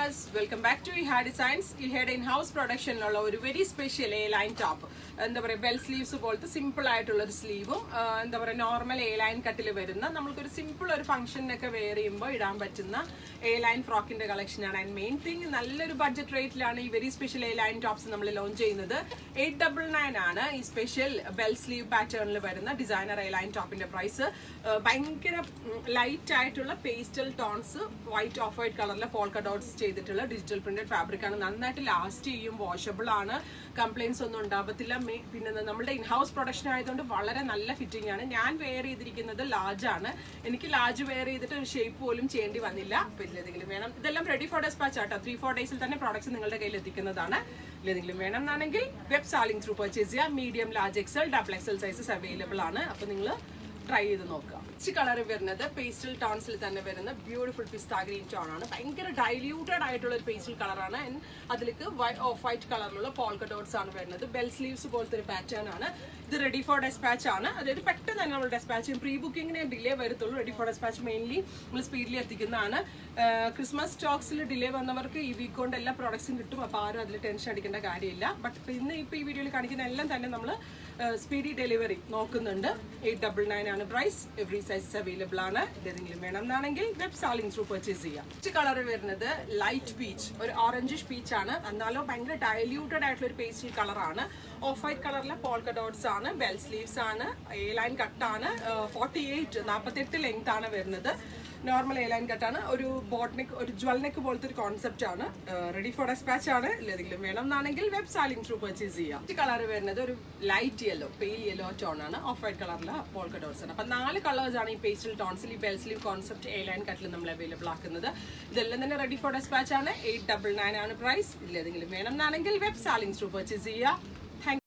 viewers, welcome back to Iha Designs. Iha in-house production ഉള്ള ഒരു very special A line top. എന്താ പറയുക, bell sleeves പോലത്തെ simple ആയിട്ടുള്ള ഒരു സ്ലീവും എന്താ പറയുക നോർമൽ എ ലൈൻ കട്ടിൽ വരുന്ന നമ്മൾക്കൊരു സിമ്പിൾ ഒരു ഫംഗ്ഷനൊക്കെ വെയർ ചെയ്യുമ്പോൾ ഇടാൻ പറ്റുന്ന എ ലൈൻ ഫ്രോക്കിന്റെ കളക്ഷനാണ്. ആൻഡ് മെയിൻ തിങ് നല്ലൊരു ബഡ്ജറ്റ് റേറ്റിലാണ് ഈ very special A line tops നമ്മൾ ലോഞ്ച് ചെയ്യുന്നത്. 899 ആണ് ഈ സ്പെഷ്യൽ ബെൽ സ്ലീവ് പാറ്റേണിൽ വരുന്ന ഡിസൈനർ എ ലൈൻ ടോപ്പിന്റെ പ്രൈസ്. ഭയങ്കര ലൈറ്റ് ആയിട്ടുള്ള pastel tones, white off white കളറിലെ പോൾക്ക ഡോട്ട്സ് ചെയ്തിട്ടുള്ള ഡിജിറ്റൽ പ്രിന്റഡ് ഫാബ്രിക് ആണ്. നന്നായിട്ട് ലാസ്റ്റ് ചെയ്യും, വാഷബിൾ ആണ്, കംപ്ലൈൻസ് ഒന്നും ഉണ്ടാവത്തില്ല. പിന്നെ നമ്മുടെ ഇൻഹൗസ് പ്രൊഡക്ഷൻ ആയതുകൊണ്ട് വളരെ നല്ല ഫിറ്റിംഗ് ആണ്. ഞാൻ വെയർ ചെയ്തിരിക്കുന്നത് ലാർജ് ആണ്. എനിക്ക് ലാർജ് വെയർ ചെയ്തിട്ട് ഒരു ഷേപ്പ് പോലും ചെയ്യേണ്ടി വന്നില്ല. അപ്പോൾ ഇതിലെന്തെങ്കിലും വേണം, ഇതെല്ലാം റെഡി ഫോർ ഡെസ്പാച്ച് ആട്ടോ. 3-4 ഡേയ്സിൽ തന്നെ പ്രോഡക്ട്സ് നിങ്ങളുടെ കയ്യിൽ എത്തിക്കുന്നതാണ്. ഇതിലെന്തെങ്കിലും വേണം എന്നാണെങ്കിൽ വെബ് സാലിംഗ് ത്രൂ പർച്ചേസ് ചെയ്യുക. Medium, large, XL, double XL sizes available ആണ്. അപ്പോൾ നിങ്ങൾ ട്രൈ ചെയ്ത് നോക്കുക. കളർ വരുന്നത് പേസ്റ്റൽ ടോൺസിൽ തന്നെ വരുന്ന ബ്യൂട്ടിഫുൾ പിസ്ത ഗ്രീൻ ടോൺ ആണ്. ഭയങ്കര ഡൈല്യൂട്ടഡ് ആയിട്ടുള്ള ഒരു പേസ്റ്റൽ കളറാണ്. അതിലേക്ക് ഓഫ് വൈറ്റ് കളറിലുള്ള പോൾക്ക ഡോട്ട്സ് ആണ് വരുന്നത്. ബെൽ സ്ലീവ്സ് പോലത്തെ ഒരു പാറ്റേൺ ആണ്. ഇത് റെഡി ഫോർ ഡെസ്പാച്ച് ആണ്. അതായത് പെട്ടെന്ന് തന്നെ നമ്മൾ ഡെസ്പാച്ച് ചെയ്യും. പ്രീ ബുക്കിങ്ങിനെ ഡിലേ വരത്തുള്ളൂ. റെഡി ഫോർ ഡെസ്പാച്ച് മെയിൻലി നമ്മൾ സ്പീഡിൽ എത്തിക്കുന്നതാണ്. ക്രിസ്മസ് സ്റ്റോക്സിൽ ഡിലേ വന്നവർക്ക് ഈ വീക്ക് കൊണ്ട് എല്ലാ പ്രോഡക്ട്സും കിട്ടും. അപ്പോൾ ആരും അതിൽ ടെൻഷൻ അടിക്കേണ്ട കാര്യമില്ല. ബട്ട് ഇന്ന് ഇപ്പോൾ ഈ വീഡിയോയിൽ കാണിക്കുന്ന എല്ലാം തന്നെ നമ്മൾ സ്പീഡി ഡെലിവറി നോക്കുന്നുണ്ട്. 899 ആണ് പ്രൈസ്. എവറി സൈസ് അവൈലബിൾ ആണ്. ഇതെന്തെങ്കിലും വേണം എന്നാണെങ്കിൽ വെബ് സാലിംഗ് ത്രൂ പർച്ചേസ് ചെയ്യാം. കളർ വരുന്നത് ലൈറ്റ് പീച്ച്, ഒരു ഓറഞ്ചിഷ് പീച്ച് ആണ്. എന്നാലോ ഭയങ്കര ഡൈല്യൂട്ടഡ് ആയിട്ടുള്ള ഒരു പേസ്റ്റൽ കളറാണ്. ഓഫ് വൈറ്റ് കളറിലെ പോൾക്ക ഡോട്ട്സ് ആണ്. ബെൽ സ്ലീവ്സ് ആണ്. എ ലൈൻ കട്ടാണ്. 48 ലെങ്ത് ആണ് വരുന്നത്. നോർമൽ എ ലൈൻ കട്ടാണ്. ഒരു ബോട്ട് നെക്ക്, ഒരു ജ്വൽ നെക്ക് പോലത്തെ ഒരു കോൺസെപ്റ്റ് ആണ്. റെഡി ഫോർ ഡെസ്പാച്ച് ആണ്. ഇല്ലെങ്കിലും വേണം എന്നാണെങ്കിൽ വെബ് സാലിംഗ് ത്രൂ പർച്ചേസ് ചെയ്യാം. കളർ വരുന്നത് ഒരു light yellow, pale yellow tone ആണ്. ഓഫ് വൈറ്റ് കളറിലെ പോൾക്ക ഡോട്ട്സ് ആണ്. അപ്പൊ 4 കളേഴ്സ് ആണ് ഈ പേസ്റ്റൽ ടോൺസിൽ ഈ bell sleeve concept A line കട്ടിൽ നമ്മൾ അവൈലബിൾ ആക്കുന്നത്. ഇതെല്ലാം തന്നെ റെഡി ഫോർ ഡെസ്പാച്ച് ആണ്. 899 ആണ് പ്രൈസ്. ഇല്ലെങ്കിലും വേണം എന്നാണെങ്കിൽ വെബ് സാലിംഗ് ത്രൂ പർച്ചേസ് ചെയ്യുക.